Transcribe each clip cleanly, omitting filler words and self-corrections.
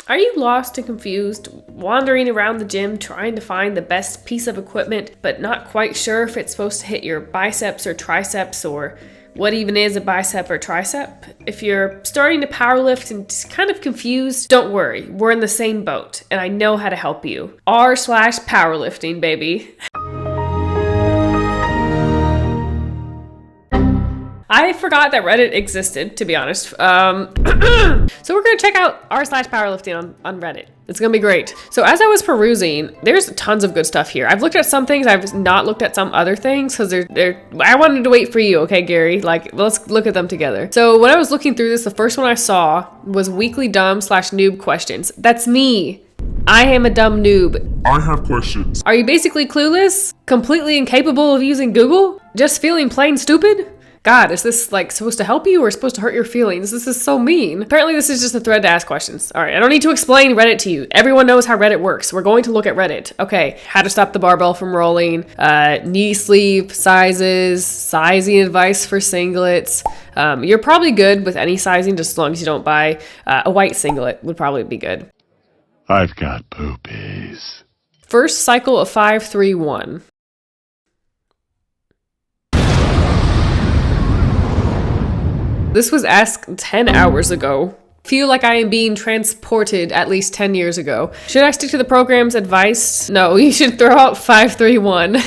Are you lost and confused, wandering around the gym trying to find the best piece of equipment, but not quite sure if it's supposed to hit your biceps or triceps, or what even is a bicep or tricep? If you're starting to powerlift and just kind of confused, don't worry, we're in the same boat, and I know how to help you. r/powerlifting, baby. I forgot that Reddit existed, to be honest. So we're going to check out r/powerlifting on Reddit. It's going to be great. So as I was perusing, there's tons of good stuff here. I've looked at some things. I've not looked at some other things because I wanted to wait for you, okay, Gary? Like, let's look at them together. So when I was looking through this, the first one I saw was weekly dumb/noob questions. That's me. I am a dumb noob. I have questions. Are you basically clueless? Completely incapable of using Google? Just feeling plain stupid? God, is this like supposed to help you or supposed to hurt your feelings? This is so mean. Apparently this is just a thread to ask questions. All right, I don't need to explain Reddit to you. Everyone knows how Reddit works. We're going to look at Reddit. Okay, how to stop the barbell from rolling, knee sleeve sizes, sizing advice for singlets. You're probably good with any sizing just as long as you don't buy a white singlet would probably be good. I've got poopies. First cycle of 5-3-1. This was asked 10 hours ago. Feel like I am being transported at least 10 years ago. Should I stick to the program's advice? No, you should throw out 5-3-1.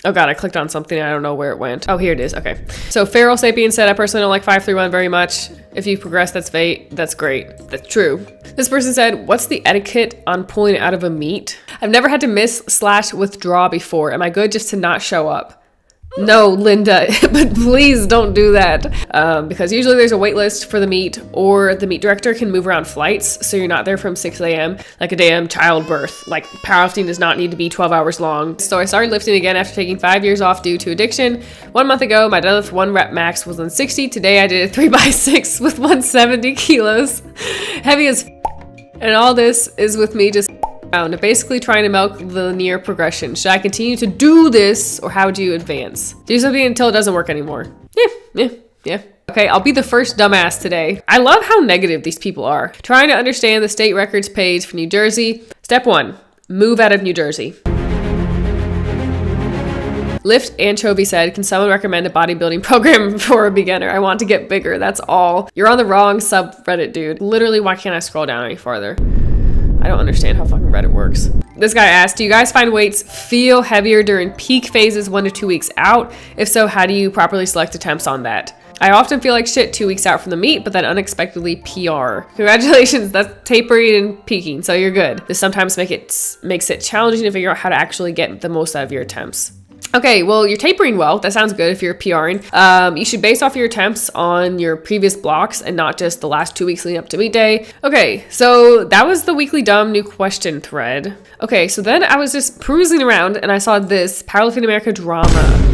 Oh God, I clicked on something. I don't know where it went. Oh, here it is. Okay. So Feral Sapien said, I personally don't like 5-3-1 very much. If you progress, that's fate. That's great. That's true. This person said, what's the etiquette on pulling it out of a meet? I've never had to miss/withdraw before. Am I good just to not show up? No, Linda, but please don't do that because usually there's a wait list for the meet, or the meet director can move around flights so you're not there from 6 a.m. like a damn childbirth. Like, powerlifting does not need to be 12 hours long. So I started lifting again after taking 5 years off due to addiction. 1 month ago, my deadlift 1 rep max was 160. Today I did a 3x6 with 170 kilos. Heavy as and all this is with me just around, basically trying to milk the linear progression. Should I continue to do this, or how do you advance? Do something until it doesn't work anymore. Yeah. Okay, I'll be the first dumbass today. I love how negative these people are. Trying to understand the state records page for New Jersey. Step 1, move out of New Jersey. Lift Anchovy said, can someone recommend a bodybuilding program for a beginner? I want to get bigger, that's all. You're on the wrong subreddit, dude. Literally, why can't I scroll down any farther? I don't understand how fucking Reddit works. This guy asked, do you guys find weights feel heavier during peak phases 1 to 2 weeks out? If so, how do you properly select attempts on that? I often feel like shit 2 weeks out from the meet, but then unexpectedly PR. Congratulations, that's tapering and peaking, so you're good. This sometimes makes it challenging to figure out how to actually get the most out of your attempts. Okay, well, you're tapering well. That sounds good if you're PRing. You should base off your attempts on your previous blocks and not just the last 2 weeks leading up to meet day. Okay, so that was the weekly dumb new question thread. Okay, so then I was just perusing around and I saw this Powerlifting America Drama.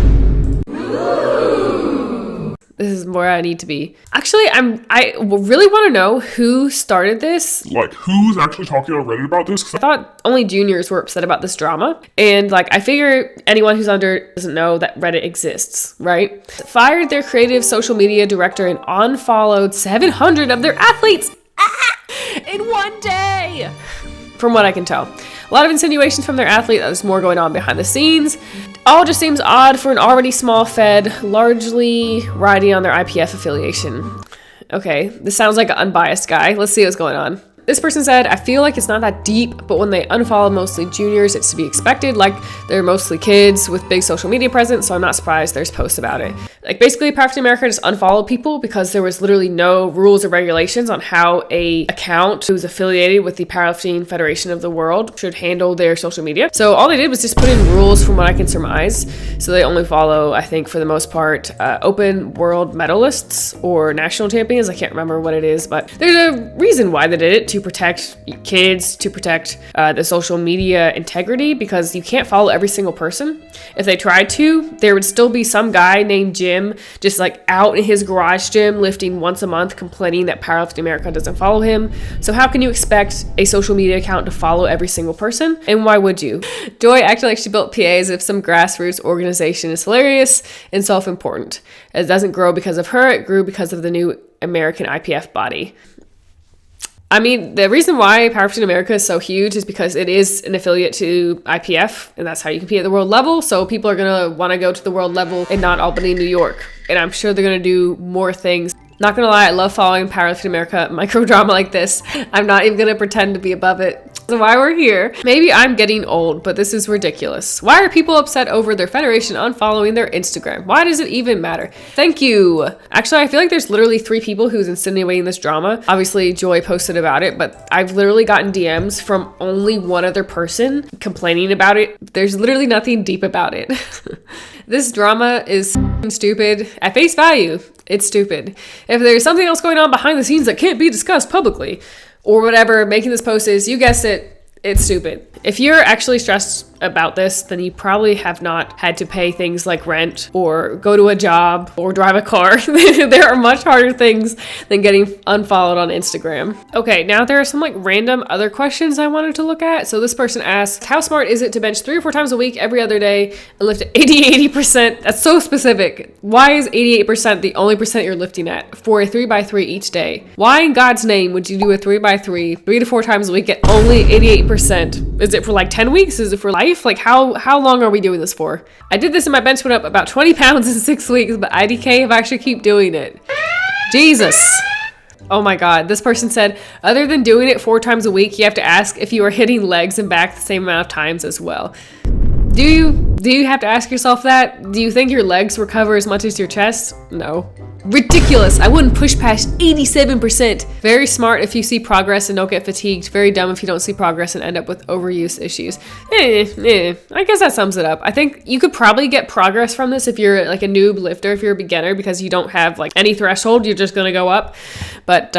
This is where I need to be. Actually, I really want to know who started this. Like, who's actually talking on Reddit about this? I thought only juniors were upset about this drama. And like, I figure anyone who's under doesn't know that Reddit exists, right? Fired their creative social media director and unfollowed 700 of their athletes in one day. From what I can tell. A lot of insinuations from their athlete that there's more going on behind the scenes. All just seems odd for an already small fed, largely riding on their IPF affiliation. Okay, this sounds like an unbiased guy. Let's see what's going on. This person said, I feel like it's not that deep, but when they unfollow mostly juniors, it's to be expected. Like, they're mostly kids with big social media presence, so I'm not surprised there's posts about it. Like, basically, Powerlifting America just unfollowed people because there was literally no rules or regulations on how a account who's affiliated with the Powerlifting Federation of the World should handle their social media. So all they did was just put in rules from what I can surmise. So they only follow, I think, for the most part, open world medalists or national champions. I can't remember what it is, but there's a reason why they did it. To protect kids, to protect the social media integrity, because you can't follow every single person. If they tried to, there would still be some guy named Jim just like out in his garage gym lifting once a month complaining that Powerlifting America doesn't follow him. So how can you expect a social media account to follow every single person? And why would you? Joy acted like she built PA as if some grassroots organization is hilarious and self-important. It doesn't grow because of her, it grew because of the new American IPF body. I mean, the reason why Powerlifting America is so huge is because it is an affiliate to IPF, and that's how you compete at the world level. So people are going to want to go to the world level and not Albany, New York. And I'm sure they're going to do more things. Not gonna lie, I love following Powerlifting America micro drama like this. I'm not even gonna pretend to be above it. So why we're here. Maybe I'm getting old, but this is ridiculous. Why are people upset over their federation unfollowing their Instagram? Why does it even matter? Thank you. Actually, I feel like there's literally 3 people who's insinuating this drama. Obviously, Joy posted about it, but I've literally gotten DMs from only one other person complaining about it. There's literally nothing deep about it. This drama is stupid. At face value, it's stupid. If there's something else going on behind the scenes that can't be discussed publicly, or whatever making this post is, you guessed it, it's stupid. If you're actually stressed about this, then you probably have not had to pay things like rent or go to a job or drive a car. There are much harder things than getting unfollowed on Instagram. Okay, now there are some like random other questions I wanted to look at. So this person asked, how smart is it to bench 3 or 4 times a week every other day and lift 80%? That's so specific. Why is 88% the only percent you're lifting at for a 3x3 each day? Why in God's name would you do a 3x3 3 to 4 times a week at only 88%? Is it for like 10 weeks? Is it for life? Like how long are we doing this for? I did this and my bench went up about 20 pounds in 6 weeks, but IDK if I actually keep doing it. Jesus. Oh my God. This person said, other than doing it 4 times a week, you have to ask if you are hitting legs and back the same amount of times as well. Do you have to ask yourself that? Do you think your legs recover as much as your chest? No. Ridiculous. I wouldn't push past 87%. Very smart if you see progress and don't get fatigued. Very dumb if you don't see progress and end up with overuse issues. I guess that sums it up. I think you could probably get progress from this if you're like a noob lifter, if you're a beginner, because you don't have like any threshold. You're just going to go up. But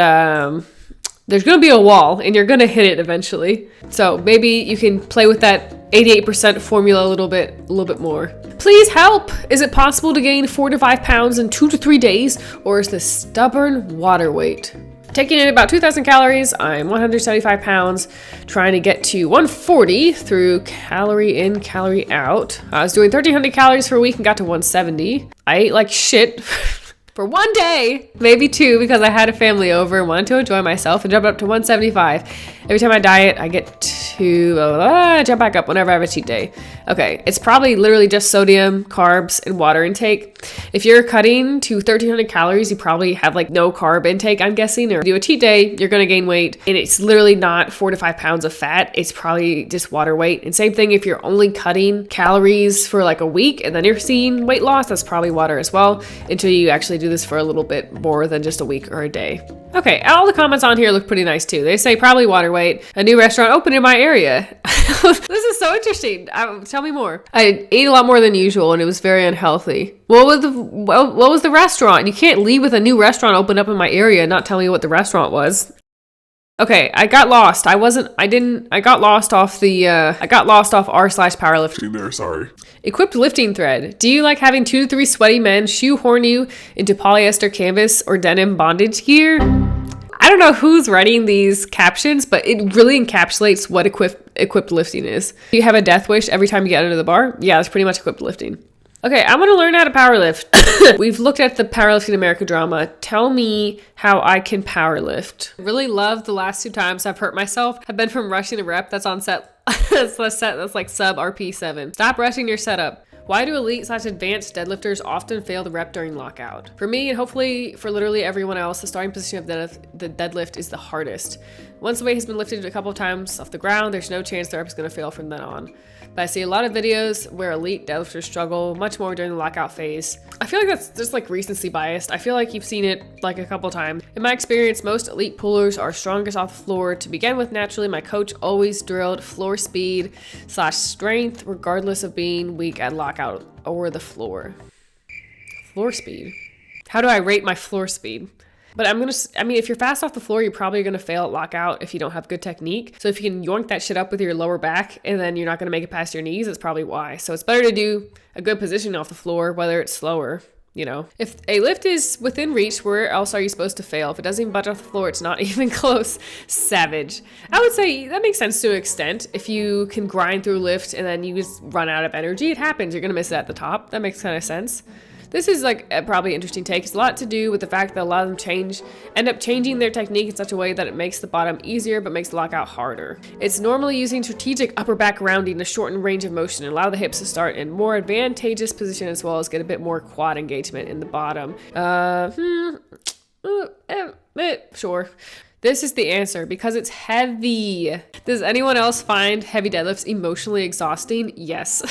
there's going to be a wall and you're going to hit it eventually. So maybe you can play with that 88% formula a little bit more. Please help! Is it possible to gain 4 to 5 pounds in 2 to 3 days, or is this stubborn water weight? Taking in about 2,000 calories, I'm 175 pounds, trying to get to 140 through calorie in, calorie out. I was doing 1,300 calories for a week and got to 170. I ate like shit for 1 day, maybe 2, because I had a family over and wanted to enjoy myself, and jumped up to 175. Every time I diet, I get to jump back up whenever I have a cheat day. Okay, it's probably literally just sodium, carbs, and water intake. If you're cutting to 1,300 calories, you probably have like no carb intake, I'm guessing, or if you do a cheat day, you're gonna gain weight, and it's literally not 4 to 5 pounds of fat. It's probably just water weight. And same thing if you're only cutting calories for like a week and then you're seeing weight loss, that's probably water as well, until you actually do this for a little bit more than just a week or a day. Okay, all the comments on here look pretty nice too. They say probably water weight. A new restaurant opened in my area. This is so interesting. Tell me more. I ate a lot more than usual and it was very unhealthy. What was the restaurant? You can't leave with a new restaurant opened up in my area and not tell me what the restaurant was. Okay, I got lost. I got lost off r/powerlifting there, sorry. Equipped lifting thread. Do you like having 2 to 3 sweaty men shoehorn you into polyester canvas or denim bondage gear? I don't know who's writing these captions, but it really encapsulates what equipped lifting is. Do you have a death wish every time you get under the bar? Yeah, that's pretty much equipped lifting. Okay, I'm going to learn how to powerlift. We've looked at the Powerlifting America drama. Tell me how I can powerlift. Really love the last 2 times I've hurt myself. I've been from rushing a rep that's on set. That's like sub RP7. Stop rushing your setup. Why do elite/advanced deadlifters often fail the rep during lockout? For me, and hopefully for literally everyone else, the starting position of the deadlift is the hardest. Once the weight has been lifted a couple of times off the ground, there's no chance the rep is going to fail from then on. But I see a lot of videos where elite deadlifters struggle much more during the lockout phase. I feel like that's just like recency biased. I feel like you've seen it like a couple times. In my experience, most elite pullers are strongest off the floor. To begin with, naturally, my coach always drilled floor speed/strength, regardless of being weak at lockout or the floor. Floor speed. How do I rate my floor speed? But if you're fast off the floor, you're probably going to fail at lockout if you don't have good technique. So if you can yoink that shit up with your lower back and then you're not going to make it past your knees, that's probably why. So it's better to do a good position off the floor, whether it's slower, you know. If a lift is within reach, where else are you supposed to fail? If it doesn't even budge off the floor, it's not even close. Savage. I would say that makes sense to an extent. If you can grind through lift and then you just run out of energy, it happens. You're going to miss it at the top. That makes kind of sense. This is like a probably interesting take. It's a lot to do with the fact that a lot of them end up changing their technique in such a way that it makes the bottom easier but makes the lockout harder. It's normally using strategic upper back rounding to shorten range of motion and allow the hips to start in more advantageous position as well as get a bit more quad engagement in the bottom. Sure. This is the answer because it's heavy. Does anyone else find heavy deadlifts emotionally exhausting? Yes.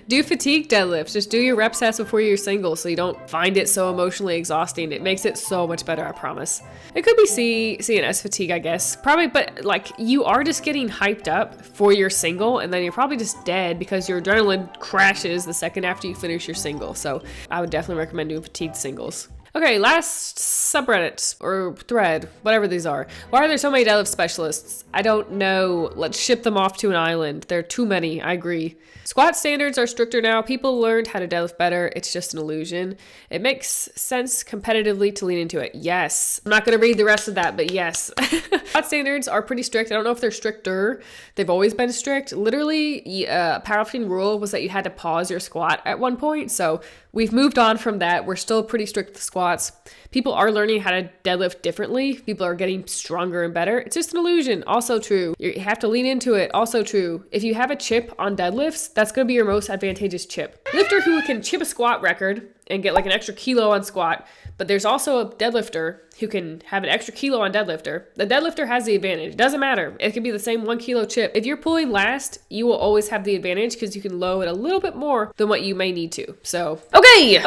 Do fatigue deadlifts. Just do your rep sets before your single so you don't find it so emotionally exhausting. It makes it so much better, I promise. It could be C and S fatigue, I guess. Probably, but like you are just getting hyped up for your single and then you're probably just dead because your adrenaline crashes the second after you finish your single. So I would definitely recommend doing fatigued singles. Okay, last subreddit or thread, whatever these are. Why are there so many deadlift specialists? I don't know. Let's ship them off to an island. There are too many, I agree. Squat standards are stricter now. People learned how to deadlift better. It's just an illusion. It makes sense competitively to lean into it. Yes. I'm not going to read the rest of that, but yes. Squat standards are pretty strict. I don't know if they're stricter. They've always been strict. Literally, powerlifting rule was that you had to pause your squat at one point. So we've moved on from that. We're still pretty strict with squats. People are learning how to deadlift differently. People are getting stronger and better. It's just an illusion. Also true. You have to lean into it. Also true. If you have a chip on deadlifts, that's going to be your most advantageous chip. Lifter who can chip a squat record and get like an extra kilo on squat, but there's also a deadlifter who can have an extra kilo on deadlifter. The deadlifter has the advantage. It doesn't matter. It could be the same 1 kilo chip. If you're pulling last, you will always have the advantage because you can load a little bit more than what you may need to. So, okay.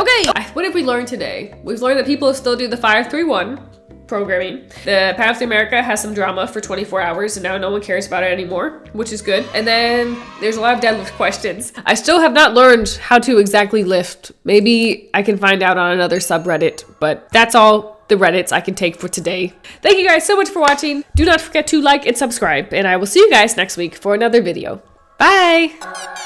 What have we learned today? We've learned that people still do the 5-3-1 programming. The Powerlifting America has some drama for 24 hours and now no one cares about it anymore, which is good. And then there's a lot of deadlift questions. I still have not learned how to exactly lift. Maybe I can find out on another subreddit, but that's all the Reddits I can take for today. Thank you guys so much for watching. Do not forget to like and subscribe, and I will see you guys next week for another video. Bye!